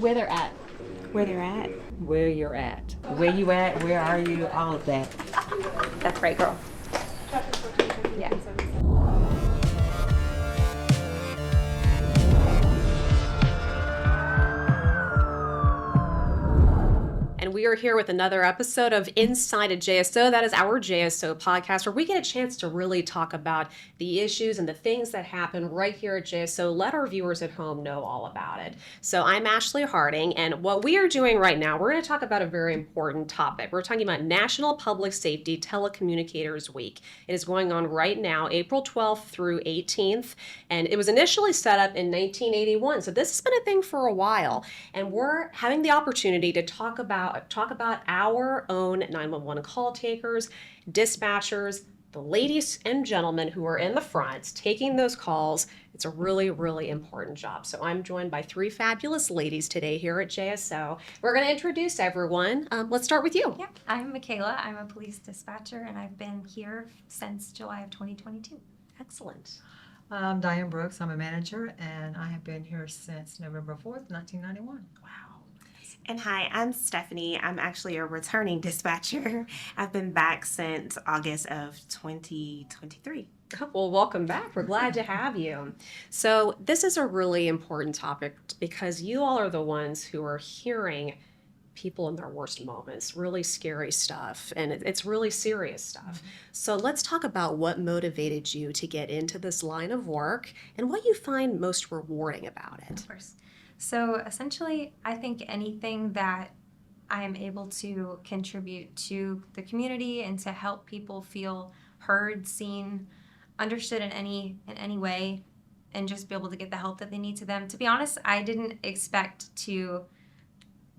where they're at. Where they're at. Where you're at. Where you at, where are you, all of that. That's right, girl. Yeah. And we are here with another episode of Inside JSO. That is our JSO podcast where we get a chance to really talk about the issues and the things that happen right here at JSO. Let our viewers at home know all about it. So I'm Ashley Harding, and what we are doing right now, we're going to talk about a very important topic. We're talking about National Public Safety Telecommunicators Week. It is going on right now, April 12th through 18th, and it was initially set up in 1981. So this has been a thing for a while, and we're having the opportunity to talk about our own 911 call takers, dispatchers, the ladies and gentlemen who are in the front taking those calls. It's a really, really important job. So I'm joined by three fabulous ladies today here at JSO. We're going to introduce everyone. Let's start with you. Yeah, I'm Michaela. I'm a police dispatcher, and I've been here since July of 2022. Excellent. I'm Diane Brooks. I'm a manager, and I have been here since November 4th, 1991. Wow. And hi, I'm Stephanie. I'm actually a returning dispatcher. I've been back since August of 2023. Well, welcome back. We're glad to have you. So this is a really important topic because you all are the ones who are hearing people in their worst moments, really scary stuff, and it's really serious stuff. So let's talk about what motivated you to get into this line of work and what you find most rewarding about it. Of course. So essentially, I think anything that I am able to contribute to the community and to help people feel heard, seen, understood in any way, and just be able to get the help that they need to them. To be honest, I didn't expect to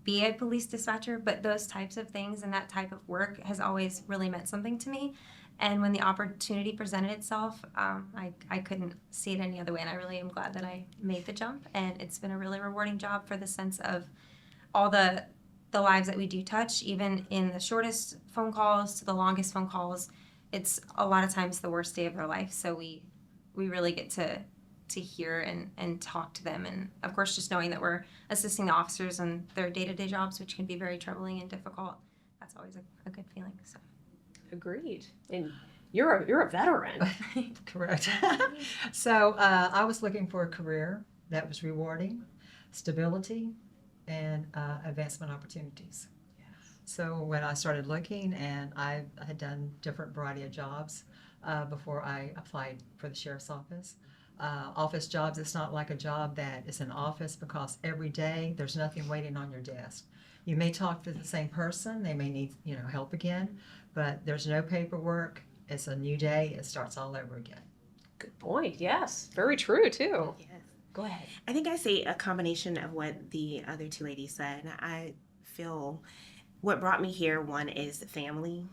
be a police dispatcher, but those types of things and that type of work has always really meant something to me. And when the opportunity presented itself, I couldn't see it any other way. And I really am glad that I made the jump. And it's been a really rewarding job for the sense of all the lives that we do touch, even in the shortest phone calls to the longest phone calls. It's a lot of times the worst day of their life. So we really get to hear and talk to them. And of course, just knowing that we're assisting the officers in their day-to-day jobs, which can be very troubling and difficult, that's always a good feeling. So. Agreed. And you're a veteran. Correct. So I was looking for a career that was rewarding, stability, and advancement opportunities. Yes. So when I started looking, and I had done different variety of jobs before I applied for the sheriff's office. Office jobs, it's not like a job that is in office because every day there's nothing waiting on your desk. You may talk to the same person, they may need help again, but there's no paperwork. It's a new day. It starts all over again. Good point. Yes. Very true, too. Yes. Go ahead. I think I see a combination of what the other two ladies said. I feel what brought me here, one is family.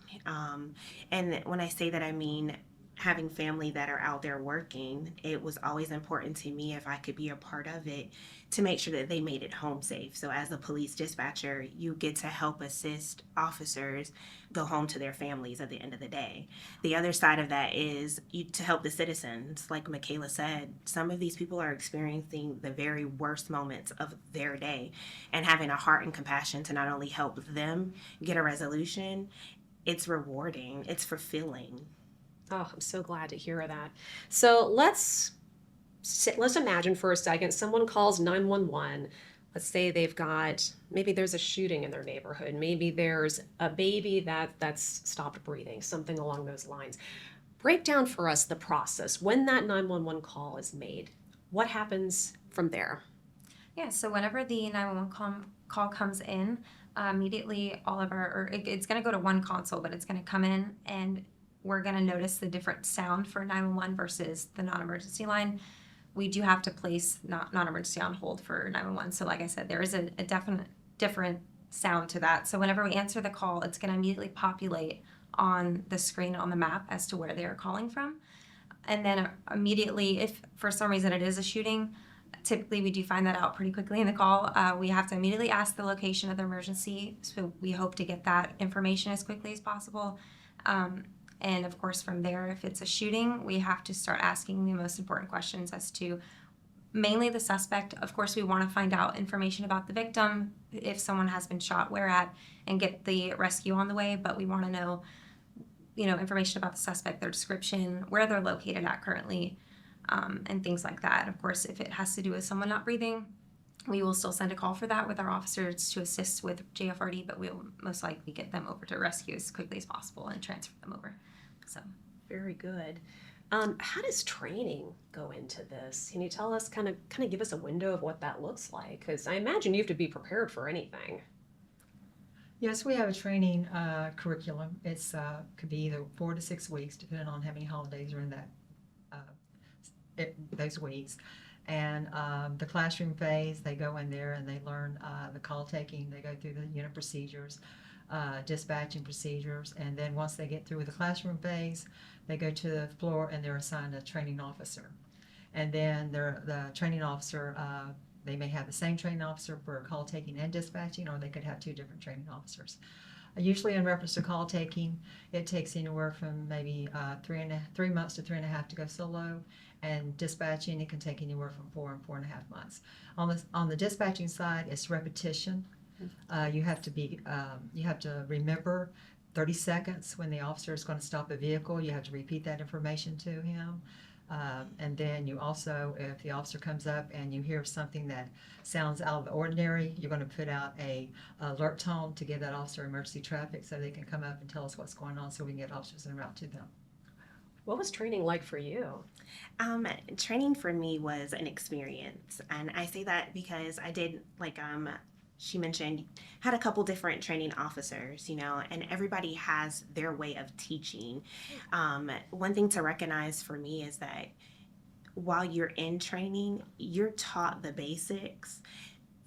And when I say that, I mean having family that are out there working. It was always important to me, if I could be a part of it, to make sure that they made it home safe. So as a police dispatcher, you get to help assist officers go home to their families at the end of the day. The other side of that is to help the citizens. Like Michaela said, some of these people are experiencing the very worst moments of their day, and having a heart and compassion to not only help them get a resolution, it's rewarding, it's fulfilling. Oh, I'm so glad to hear that. So let's imagine for a second someone calls 911. Let's say maybe there's a shooting in their neighborhood. Maybe there's a baby that's stopped breathing, something along those lines. Break down for us the process when that 911 call is made. What happens from there? Yeah, so whenever the 911 call comes in, immediately it's going to go to one console, but it's going to come in and we're going to notice the different sound for 911 versus the non-emergency line. We do have to place non-emergency on hold for 911. So like I said, there is a definite different sound to that. So whenever we answer the call, it's going to immediately populate on the screen on the map as to where they are calling from. And then immediately, if for some reason it is a shooting, typically we do find that out pretty quickly in the call. We have to immediately ask the location of the emergency. So we hope to get that information as quickly as possible. And of course, from there, if it's a shooting, we have to start asking the most important questions as to mainly the suspect. Of course, we want to find out information about the victim, if someone has been shot, where at, and get the rescue on the way. But we want to know, information about the suspect, their description, where they're located at currently, and things like that. Of course, if it has to do with someone not breathing, we will still send a call for that with our officers to assist with JFRD, but we'll most likely get them over to rescue as quickly as possible and transfer them over. So, Very good. How does training go into this? Can you tell us, kind of give us a window of what that looks like? Because I imagine you have to be prepared for anything. Yes, we have a training curriculum. It's could be either 4 to 6 weeks, depending on how many holidays are in that those weeks. And the classroom phase, they go in there and they learn the call taking. They go through the unit procedures, dispatching procedures, and then once they get through with the classroom phase, they go to the floor and they're assigned a training officer. And then the training officer, they may have the same training officer for call taking and dispatching, or they could have 2 different training officers. Usually in reference to call taking, it takes anywhere from maybe 3 months to 3.5 to go solo, and dispatching, it can take anywhere from 4 and 4.5 months. On the dispatching side, it's repetition. You have to remember 30 seconds when the officer is going to stop a vehicle. You have to repeat that information to him. And then you also, if the officer comes up and you hear something that sounds out of the ordinary, you're going to put out a alert tone to give that officer emergency traffic so they can come up and tell us what's going on so we can get officers en route to them. What was training like for you? Training for me was an experience, and I say that because I did, like she mentioned, had a couple different training officers, and everybody has their way of teaching. One thing to recognize for me is that while you're in training, you're taught the basics.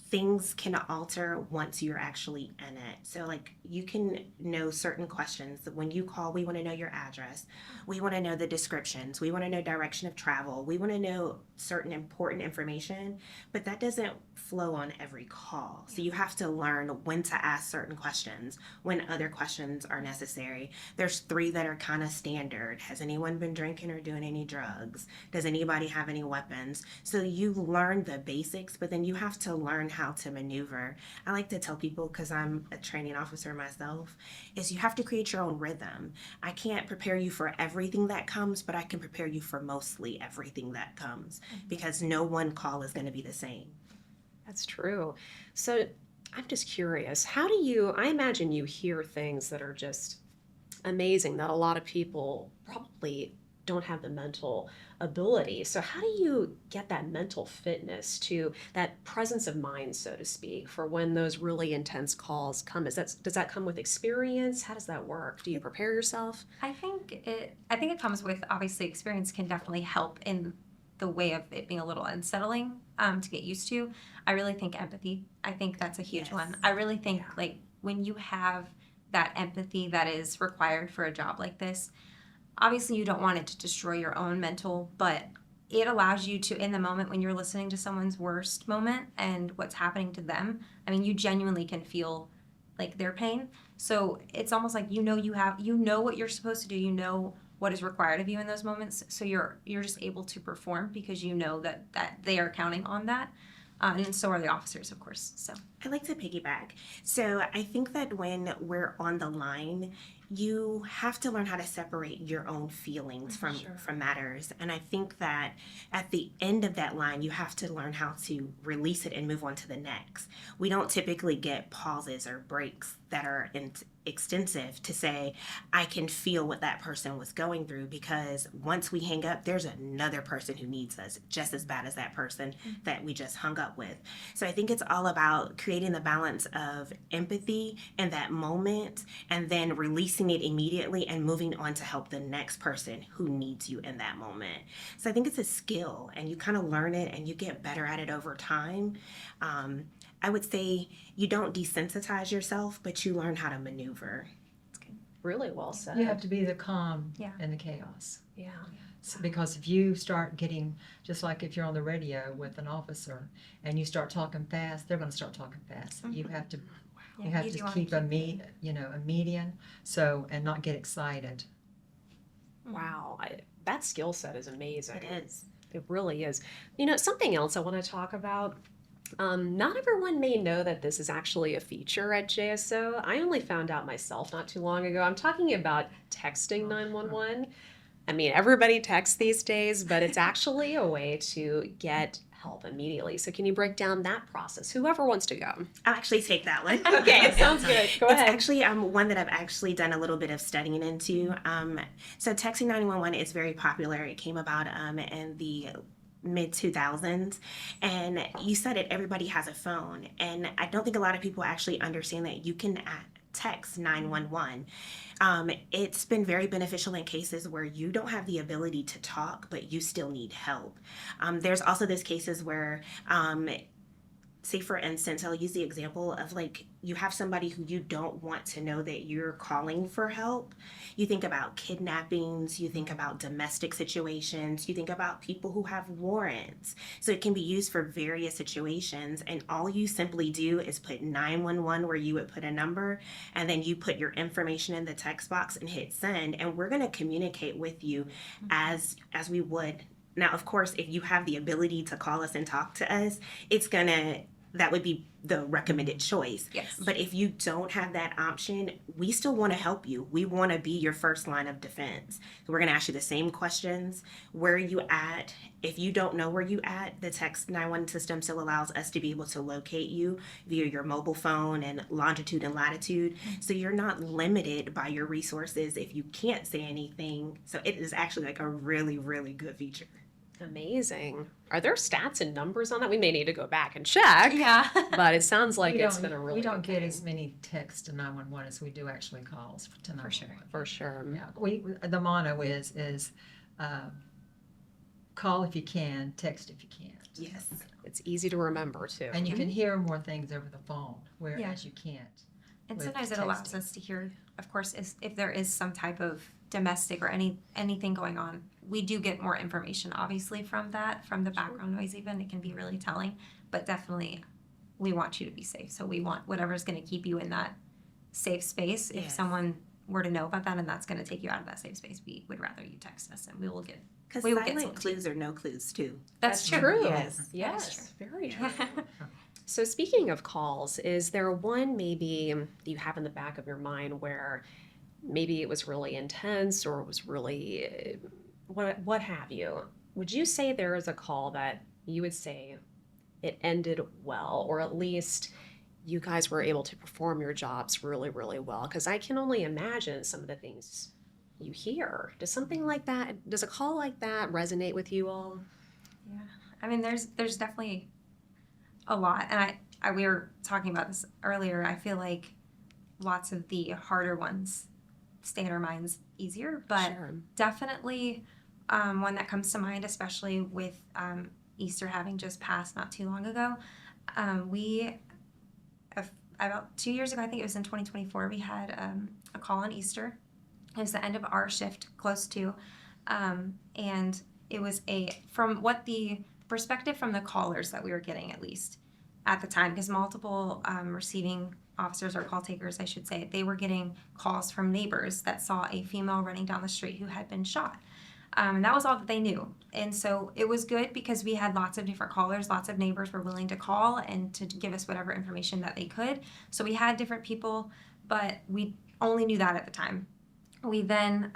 Things can alter once you're actually in it. So like you can know certain questions. When you call, we want to know your address. We want to know the descriptions. We want to know direction of travel. We want to know certain important information, but that doesn't flow on every call. So you have to learn when to ask certain questions, when other questions are necessary. There's 3 that are kind of standard. Has anyone been drinking or doing any drugs? Does anybody have any weapons? So you learn the basics, but then you have to learn how to maneuver. I like to tell people, because I'm a training officer myself, is you have to create your own rhythm. I can't prepare you for everything that comes, but I can prepare you for mostly everything that comes, because no one call is going to be the same. That's true. So I'm just curious, how do you, I imagine you hear things that are just amazing that a lot of people probably don't have the mental ability. So how do you get that mental fitness to that presence of mind, so to speak, for when those really intense calls come? Does that come with experience? How does that work? Do you prepare yourself? I think it comes with, obviously, experience can definitely help in the way of it being a little unsettling to get used to. I really think empathy. I think that's a huge one. I really think like when you have that empathy that is required for a job like this, obviously you don't want it to destroy your own mental, but it allows you to, in the moment when you're listening to someone's worst moment and what's happening to them, I mean, you genuinely can feel like their pain. So it's almost like you know what you're supposed to do, you know what is required of you in those moments, so you're just able to perform because you know that they are counting on that, and so are the officers, of course. So I like to piggyback. So I think that when we're on the line, you have to learn how to separate your own feelings from matters. And I think that at the end of that line, you have to learn how to release it and move on to the next. We don't typically get pauses or breaks that are extensive to say, I can feel what that person was going through, because once we hang up, there's another person who needs us just as bad as that person that we just hung up with. So I think it's all about creating the balance of empathy in that moment and then releasing it immediately and moving on to help the next person who needs you in that moment. So I think it's a skill, and you kind of learn it and you get better at it over time. I would say you don't desensitize yourself, but you learn how to maneuver. Really well said. You have to be the calm in the chaos. Yeah. Because if you start getting, just like if you're on the radio with an officer and you start talking fast, they're going to start talking fast. You have to keep a median, and not get excited. Wow, that skill set is amazing. It is. It really is. You know, something else I want to talk about. Not everyone may know that this is actually a feature at JSO. I only found out myself not too long ago. I'm talking about texting 911. I mean, everybody texts these days, but it's actually a way to get help immediately. So can you break down that process? Whoever wants to go. I'll actually take that one. Okay, it sounds good. Go It's ahead. actually one that I've actually done a little bit of studying into. So texting 911 is very popular. It came about in the mid 2000s, and you said it, everybody has a phone, and I don't think a lot of people actually understand that you can text 911. It's been very beneficial in cases where you don't have the ability to talk but you still need help. There's also those cases where say for instance, I'll use the example of like you have somebody who you don't want to know that you're calling for help. You think about kidnappings, you think about domestic situations, you think about people who have warrants. So it can be used for various situations, and all you simply do is put 911 where you would put a number, and then you put your information in the text box and hit send, and we're going to communicate with you as we would. Now, of course, if you have the ability to call us and talk to us, that would be the recommended choice. Yes. But if you don't have that option, we still want to help you. We want to be your first line of defense. So we're going to ask you the same questions. Where are you at? If you don't know where you at, the text 911 system still allows us to be able to locate you via your mobile phone and longitude and latitude. So you're not limited by your resources if you can't say anything. So it is actually like a really, really good feature. Amazing. Are there stats and numbers on that? We may need to go back and check. Yeah. But it sounds like We it's don't- been a really We don't good get thing. as many texts to 911 as we do actually calls to 911. sure. For sure. Yeah, the motto is call if you can, text if you can't. Yes. It's easy to remember too. And you can hear more things over the phone, whereas Yeah. you can't. And with sometimes it allows texting. us to hear, of course, if there is some type of domestic or anything going on, we do get more information, obviously, from the background noise even. It can be really telling, but definitely we want you to be safe. So we want whatever's going to keep you in that safe space. If Yes. someone were to know about that and that's going to take you out of that safe space, we would rather you text us and we will get. Because We will get silent someone to- clues are no clues too. That's true. true. Yes. Yes. Very true. Yeah. So speaking of calls, is there one maybe you have in the back of your mind where maybe it was really intense or it was really what have you? Would you say there is a call that you would say it ended well, or at least you guys were able to perform your jobs really, really well? Because I can only imagine some of the things you hear. Does something like that, does a call like that resonate with you all? Yeah, I mean, there's definitely a lot, and I we were talking about this earlier. I feel like lots of the harder ones stay in our minds easier, but Sure. definitely one that comes to mind, especially with Easter having just passed not too long ago. We about 2 years ago, I think it was in 2024, we had a call on Easter. It was the end of our shift, close to, and it was from what the perspective from the callers that we were getting, at least at the time, because multiple receiving officers or call takers, I should say, they were getting calls from neighbors that saw a female running down the street who had been shot. And that was all that they knew. And so it was good because we had lots of different callers, lots of neighbors were willing to call and to give us whatever information that they could. So we had different people, but we only knew that at the time. We then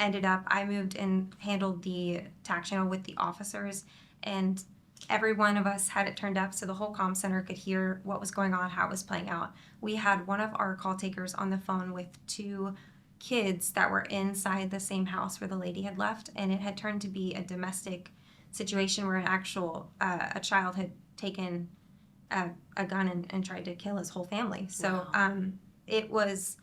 ended up, I moved and handled the TAC channel with the officers, and every one of us had it turned up so the whole comm center could hear what was going on, how it was playing out. We had one of our call takers on the phone with two kids that were inside the same house where the lady had left, and it had turned to be a domestic situation where an actual a child had taken a gun and tried to kill his whole family. So it was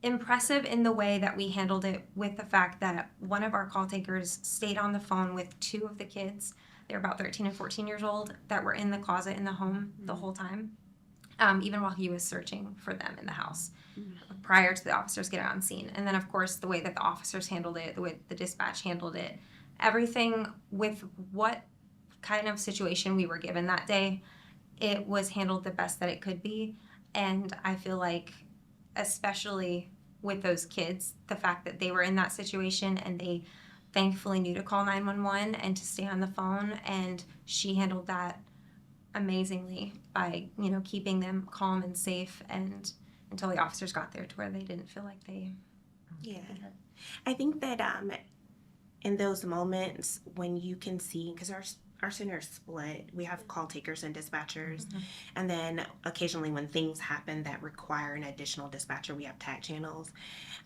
impressive in the way that we handled it, with the fact that one of our call takers stayed on the phone with two of the kids. They're about 13 and 14 years old that were in the closet in the home the whole time, even while he was searching for them in the house prior to the officers getting on scene. And then, of course, the way that the officers handled it, the way the dispatch handled it, everything with what kind of situation we were given that day, it was handled the best that it could be. And I feel like, especially with those kids, the fact that they were in that situation and thankfully knew to call 911 and to stay on the phone, and she handled that amazingly by, you know, keeping them calm and safe and until the officers got there to where they didn't feel like they Yeah. I think that in those moments when you can see, because our center is split, we have call takers and dispatchers, and then occasionally when things happen that require an additional dispatcher, we have tag channels.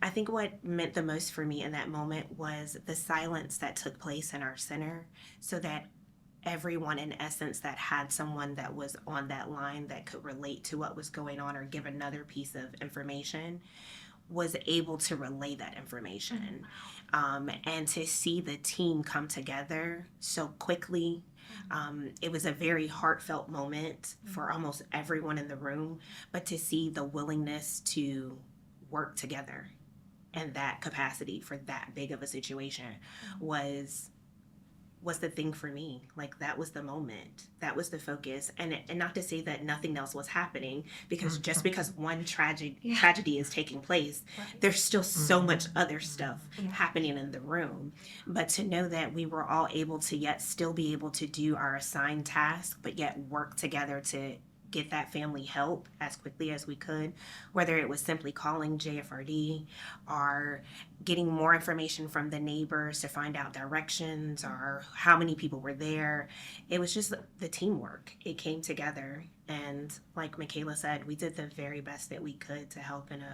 I think what meant the most for me in that moment was the silence that took place in our center, so that everyone in essence that had someone that was on that line that could relate to what was going on or give another piece of information was able to relay that information. And to see the team come together so quickly, it was a very heartfelt moment for almost everyone in the room, but to see the willingness to work together in that capacity for that big of a situation was the thing for me. Like, that was the moment, that was the focus. And not to say that nothing else was happening, because just because one tragedy is taking place, there's still so much other stuff happening in the room. But to know that we were all able to yet still be able to do our assigned task, but yet work together to get that family help as quickly as we could, whether it was simply calling JFRD or getting more information from the neighbors to find out directions or how many people were there. It was just the teamwork. It came together, and like Michaela said, we did the very best that we could to help in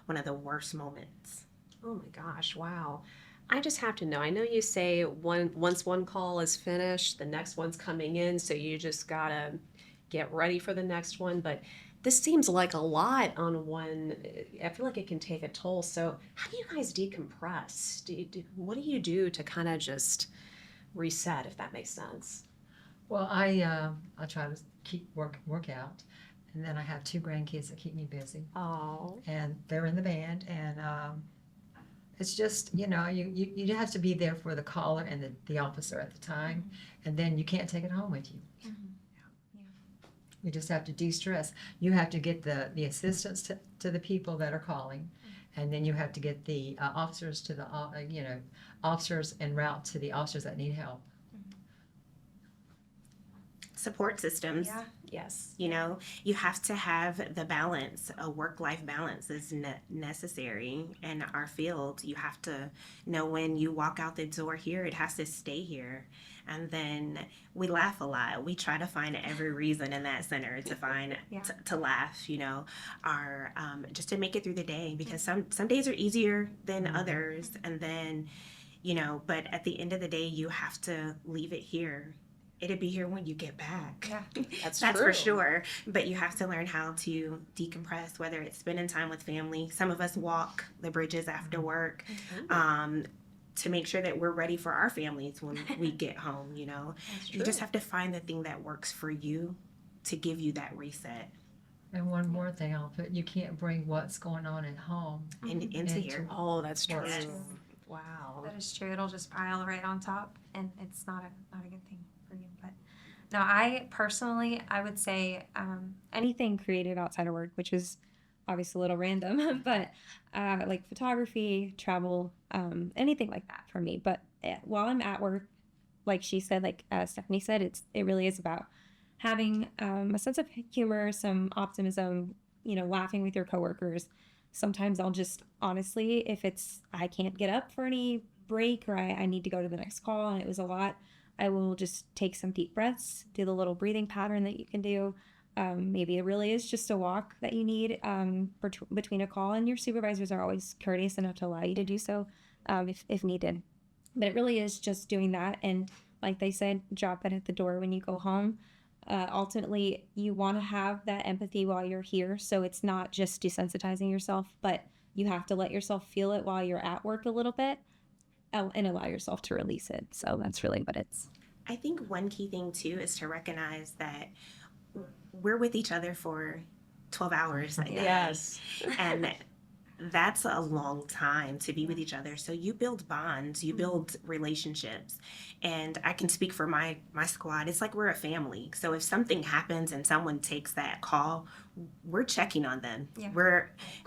one of the worst moments. Oh my gosh, wow. I just have to know. I know you say once one call is finished, the next one's coming in, so you just gotta get ready for the next one. But this seems like a lot on one. I feel like it can take a toll. So how do you guys decompress? What do you do to kind of just reset, if that makes sense? Well, I try to keep work out, and then I have 2 grandkids that keep me busy, Oh, and they're in the band, and it's just, you know, you have to be there for the caller and the officer at the time, and then you can't take it home with you. You just have to de-stress. You have to get the assistance to the people that are calling, and then you have to get the officers to the officers en route to the officers that need help. Support systems. Yeah. yes. You know, you have to have the balance. A work-life balance is necessary in our field. You have to know when you walk out the door here, it has to stay here. And then we laugh a lot. We try to find every reason in that center to find to laugh, you know, our just to make it through the day, because some days are easier than others. And then, you know, but at the end of the day, you have to leave it here. It'll be here when you get back. Yeah. That's That's true. for sure. But you have to learn how to decompress, whether it's spending time with family. Some of us walk the bridges after work to make sure that we're ready for our families when we get home, you know. You just have to find the thing that works for you to give you that reset. And one more thing I'll put, you can't bring what's going on at home Into here. Oh, that's true. Yes. Wow. That is true. It'll just pile right on top, and it's not a good thing for you. But no, I would say anything creative outside of work, which is obviously a little random, but like photography, travel, anything like that for me. But while I'm at work, like she said, like Stephanie said, it really is about having a sense of humor, some optimism, you know, laughing with your coworkers. Sometimes I'll just, honestly, if I can't get up for any break or I need to go to the next call and it was a lot, I will just take some deep breaths, do the little breathing pattern that you can do. Maybe it really is just a walk that you need between a call, and your supervisors are always courteous enough to allow you to do so if needed. But it really is just doing that, and like they said, drop it at the door when you go home. Ultimately, you want to have that empathy while you're here, so it's not just desensitizing yourself, but you have to let yourself feel it while you're at work a little bit and allow yourself to release it. So that's really what it's. I think one key thing too is to recognize that we're with each other for 12 hours a day. Yes. And that's a long time to be with each other. So you build bonds, you build relationships. And I can speak for my squad. It's like we're a family. So if something happens and someone takes that call, we're checking on them. Yeah.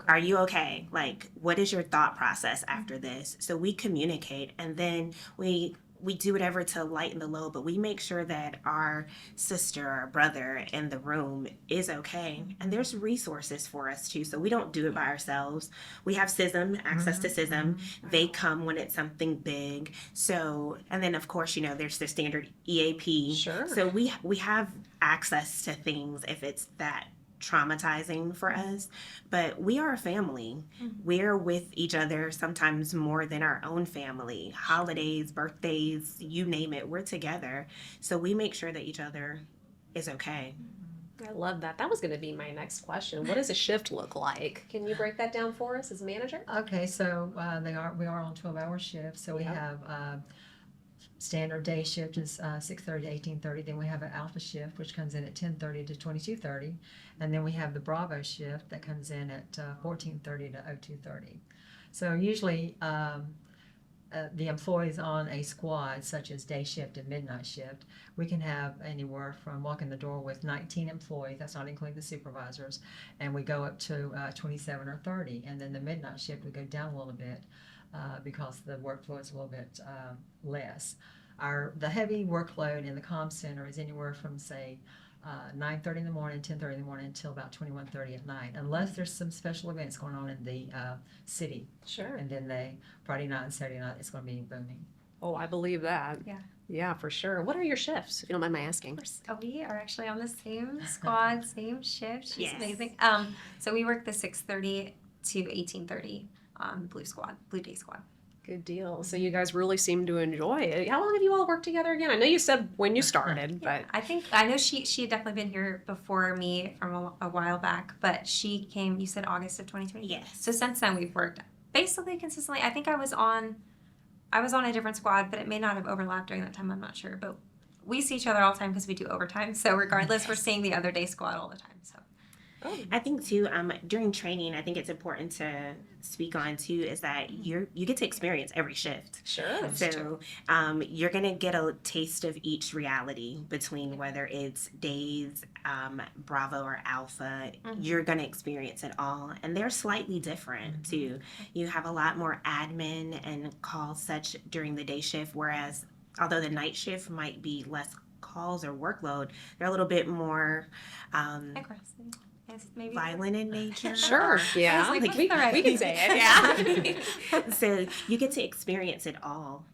Are you okay? Like, what is your thought process after this? So we communicate, and then we do whatever to lighten the load, but we make sure that our sister or brother in the room is okay. And there's resources for us too. So we don't do it by ourselves. We have CISM, access to CISM. They come when it's something big. So, and then of course, there's the standard EAP. Sure. So we have access to things if it's that traumatizing for us, but we are a family. We're with each other sometimes more than our own family. Holidays, birthdays, you name it, we're together. So we make sure that each other is okay. I love that. That was going to be my next question. What does a shift look like? Can you break that down for us as manager? Okay, so we are on 12-hour shifts. So we have standard day shift is 6:30 to 18:30. Then we have an alpha shift, which comes in at 10:30 to 22:30, and then we have the Bravo shift that comes in at 14:30 to 02:30. So usually the employees on a squad, such as day shift and midnight shift, we can have anywhere from walking the door with 19 employees. That's not including the supervisors, and we go up to 27 or 30. And then the midnight shift we go down a little bit. Because the workflow is a little bit less. The heavy workload in the comm center is anywhere from, say, 9:30 in the morning, 10:30 in the morning until about 21:30 at night, unless there's some special events going on in the city. Sure. And then Friday night and Saturday night, it's going to be booming. Oh, I believe that. Yeah. Yeah, for sure. What are your shifts, if you don't mind my asking? We are actually on the same squad, same shift. She's Yes. amazing. So we work the 6:30 to 18:30 on Blue Day Squad. Good deal. So you guys really seem to enjoy it. How long have you all worked together again? I know you said when you started, but I know she had definitely been here before me from a while back, but she came, you said August of 2020? Yes. So since then we've worked basically consistently. I think I was on a different squad, but it may not have overlapped during that time. I'm not sure, but we see each other all the time because we do overtime. So regardless, we're seeing the other day squad all the time. So. I think too, during training, I think it's important to speak on too, is that you get to experience every shift. sure. So you're gonna get a taste of each reality between whether it's days, Bravo or Alpha. You're gonna experience it all, and they're slightly different too. You have a lot more admin and calls such during the day shift, whereas although the night shift might be less calls or workload, they're a little bit more Aggressive. Yes, maybe. violent in nature. Sure. Yeah. like, we what's the right can say it. Yeah. So you get to experience it all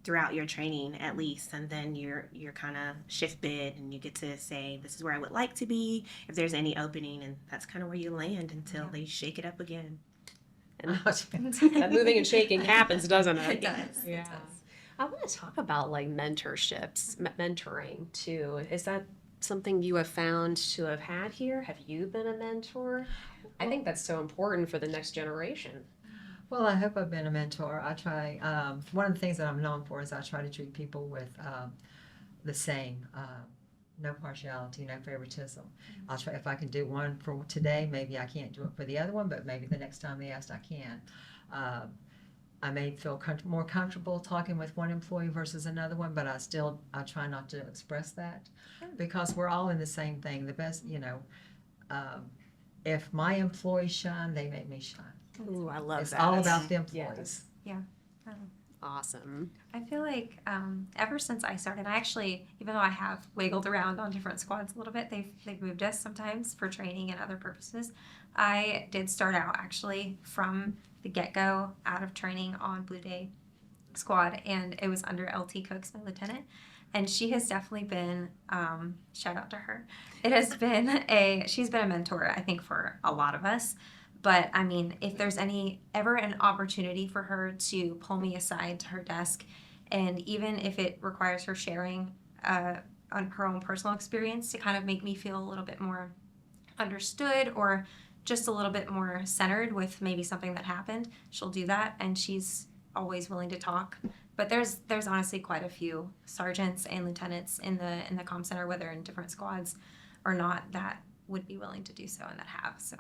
throughout your training at least, and then you're kind of shift bid, and you get to say, this is where I would like to be if there's any opening, and that's kind of where you land until they shake it up again. And that moving and shaking happens, doesn't it? It does. Yeah. It does. I want to talk about like mentorships, mentoring too. Is that something you have found to have had here? Have you been a mentor? I think that's so important for the next generation. Well, I hope I've been a mentor. I try, one of the things that I'm known for is I try to treat people with the same, no partiality, no favoritism. I'll try, if I can do one for today, maybe I can't do it for the other one, but maybe the next time they ask, I can. I may feel more comfortable talking with one employee versus another one, but I try not to express that because we're all in the same thing. The best, if my employees shine, they make me shine. Ooh, I love It's that. all about the employees. Yes. Awesome. I feel like ever since I started, I actually, even though I have wiggled around on different squads a little bit, they've moved us sometimes for training and other purposes. I did start out actually from the get-go out of training on Blue Day Squad, and it was under LT Cooks, my lieutenant. And she has definitely been, shout out to her. She's been a mentor, I think, for a lot of us. But I mean, if there's ever an opportunity for her to pull me aside to her desk, and even if it requires her sharing on her own personal experience to kind of make me feel a little bit more understood or just a little bit more centered with maybe something that happened, she'll do that, and she's always willing to talk. But there's honestly quite a few sergeants and lieutenants in the comm center, whether in different squads or not, that would be willing to do so and that have. So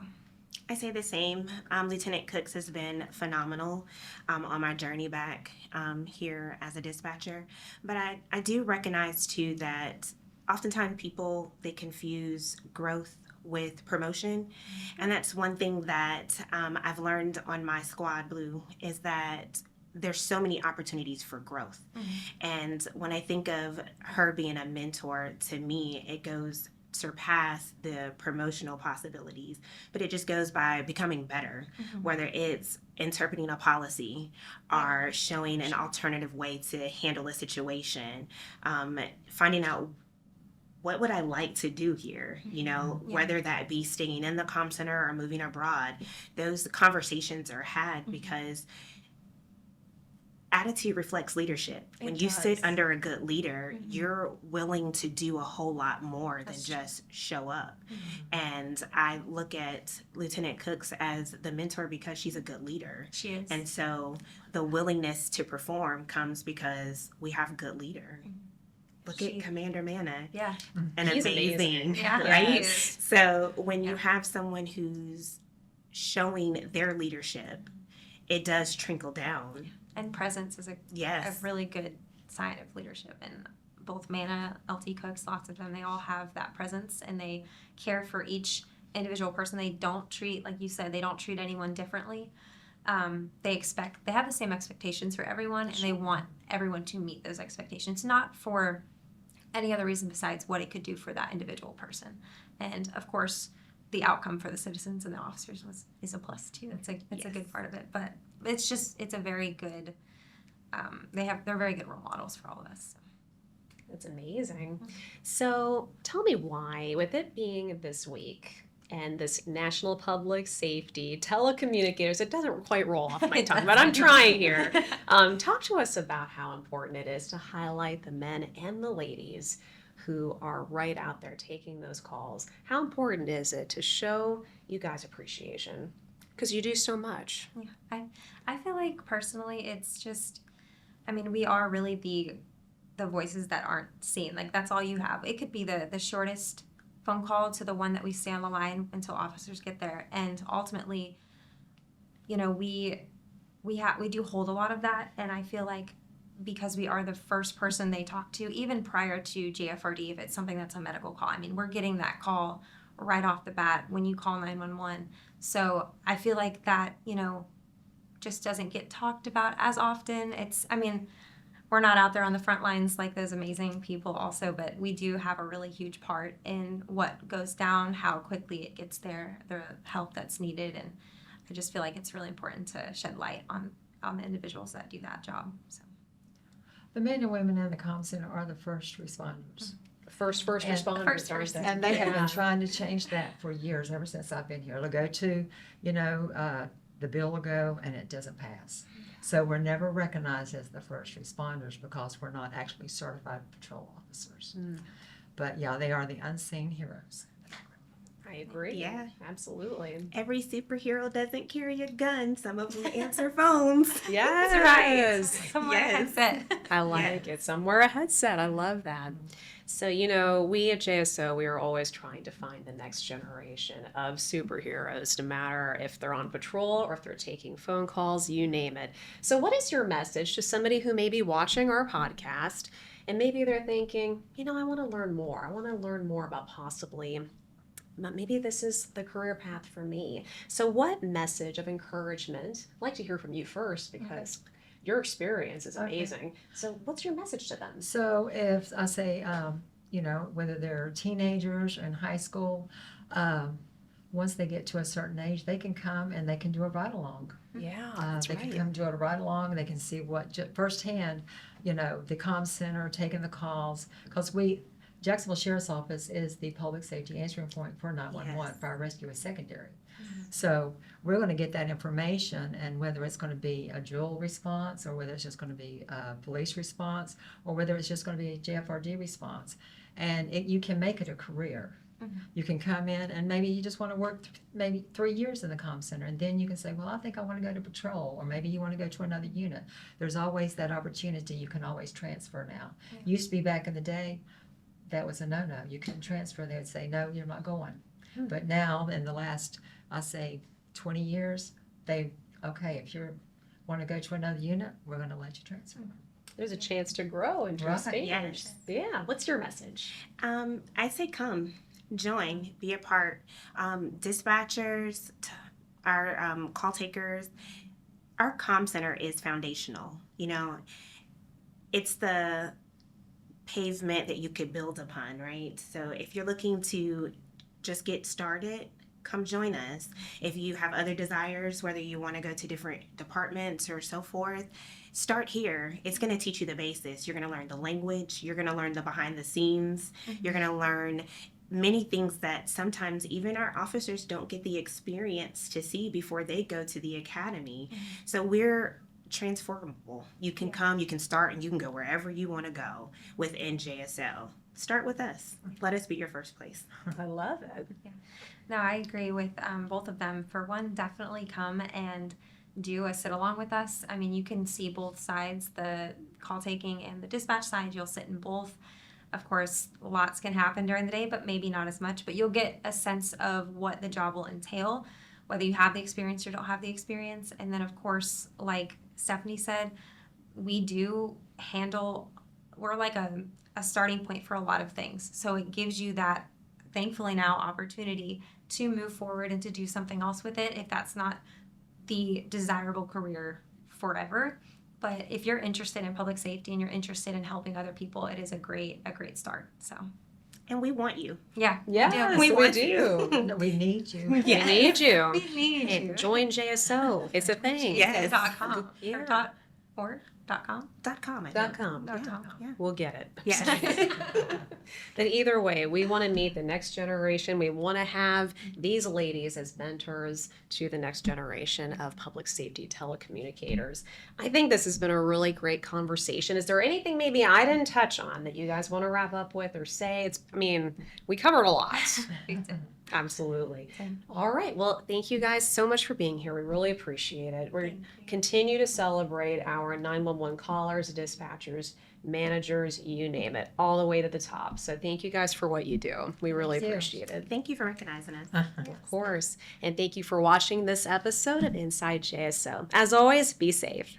I say the same. Lieutenant Cooks has been phenomenal on my journey back here as a dispatcher. But I do recognize too that oftentimes people, they confuse growth with promotion. And that's one thing that I've learned on my squad, Blue, is that there's so many opportunities for growth. And when I think of her being a mentor, to me, it goes surpass the promotional possibilities, but it just goes by becoming better, whether it's interpreting a policy or showing an alternative way to handle a situation, finding out what would I like to do here, whether that be staying in the comm center or moving abroad. Those conversations are had because attitude reflects leadership. When you sit under a good leader, you're willing to do a whole lot more than just show up. And I look at Lieutenant Cooks as the mentor because she's a good leader. She is. And so the willingness to perform comes because we have a good leader. Look at Commander Manna. Yeah. And He's amazing, Yeah, right? he is. So when you have someone who's showing their leadership, it does trickle down. And presence is a really good sign of leadership. And both Manna, LT Cooks, lots of them, they all have that presence and they care for each individual person. They don't treat, like you said, they don't treat anyone differently. They have the same expectations for everyone, and they want everyone to meet those expectations, not for any other reason besides what it could do for that individual person. And of course, the outcome for the citizens and the officers is a plus too. It's a good part of it, but it's a very good. They're very good role models for all of us. So. That's amazing. So tell me why, with it being this week and this National Public Safety Telecommunicators, it doesn't quite roll off my tongue, but I'm trying here. Talk to us about how important it is to highlight the men and the ladies who are right out there taking those calls. How important is it to show you guys appreciation? Because you do so much. Yeah, I feel like personally it's just, we are really the voices that aren't seen. Like that's all you have. It could be the shortest phone call to the one that we stay on the line until officers get there. And ultimately, we do hold a lot of that. And I feel like because we are the first person they talk to, even prior to JFRD, if it's something that's a medical call, we're getting that call right off the bat when you call 911. So I feel like that, just doesn't get talked about as often. We're not out there on the front lines like those amazing people also, but we do have a really huge part in what goes down, how quickly it gets there, the help that's needed. And I just feel like it's really important to shed light on the individuals that do that job. So. The men and women in the comm center are the first responders. First responders, aren't they? And they have been trying to change that for years, ever since I've been here. They'll go to, the bill will go and it doesn't pass. So we're never recognized as the first responders because we're not actually certified patrol officers. But yeah, they are the unseen heroes. I agree. Yeah. Absolutely. Every superhero doesn't carry a gun. Some of them answer phones. Yes. That's right. Somewhere a headset. I like it. Somewhere a headset. I love that. So, we at JSO, we are always trying to find the next generation of superheroes, no matter if they're on patrol or if they're taking phone calls, you name it. So what is your message to somebody who may be watching our podcast and maybe they're thinking, I want to learn more. I want to learn more about possibly maybe this is the career path for me. So what message of encouragement, I'd like to hear from you first because your experience is amazing. Okay. So what's your message to them? So if I say, whether they're teenagers or in high school, once they get to a certain age, they can come and they can do a ride-along. Yeah, that's They can come do a ride-along. They can see what, firsthand, the comm center, taking the calls. Because Jacksonville Sheriff's Office is the public safety answering point for 911. Fire rescue is secondary. So we're going to get that information, and whether it's going to be a dual response or whether it's just going to be a police response or whether it's just going to be a JFRD response. And you can make it a career. You can come in and maybe you just want to work maybe 3 years in the comm center, and then you can say, well, I think I want to go to patrol, or maybe you want to go to another unit. There's always that opportunity. You can always transfer now. Used to be back in the day, that was a no-no. You couldn't transfer. They would say, no, you're not going. But now, in the last, I say, 20 years, okay, if you want to go to another unit, we're going to let you transfer. There's a chance to grow and to Right. expand. Yes. Yeah. What's your message? I say come, join, be a part. Dispatchers, our call takers, our comm center is foundational. You know, it's the pavement that you could build upon, right? So if you're looking to just get started, come join us. If you have other desires, whether you want to go to different departments or so forth, start here. It's going to teach you the basics. You're going to learn the language. You're going to learn the behind the scenes. You're going to learn many things that sometimes even our officers don't get the experience to see before they go to the academy. So we're transformable. You can come, you can start, and you can go wherever you want to go within JSO. Start with us. Let us be your first place. I love it. No, I agree with both of them. For one, definitely come and do a sit along with us. I mean, you can see both sides, the call taking and the dispatch side. You'll sit in both. Of course, lots can happen during the day, but maybe not as much. But you'll get a sense of what the job will entail, whether you have the experience or don't have the experience. And then, of course, like Stephanie said, we're like a starting point for a lot of things. So it gives you that, thankfully now, opportunity to move forward and to do something else with it if that's not the desirable career forever. But if you're interested in public safety and you're interested in helping other people, it is a great start. So, And we want you. yeah. Yes, We we want do. No, we need you. Yeah. We need you. We need you. And join JSO. It's a thing. Yes. .com Yeah. or .org, .com. .com. I Dot think. com. .com. Yeah. We'll get it. Yes. Then either way, we want to meet the next generation. We want to have these ladies as mentors to the next generation of public safety telecommunicators. I think this has been a really great conversation. Is there anything maybe I didn't touch on that you guys want to wrap up with or say? We covered a lot. Absolutely. Same. All right. Well, thank you guys so much for being here. We really appreciate it. We're Thank you. continue to celebrate our 911 callers, dispatchers, managers, you name it, all the way to the top. So thank you guys for what you do. We really Thank you. appreciate it. Thank you for recognizing us. Of course. And thank you for watching this episode of Inside JSO. As always, be safe.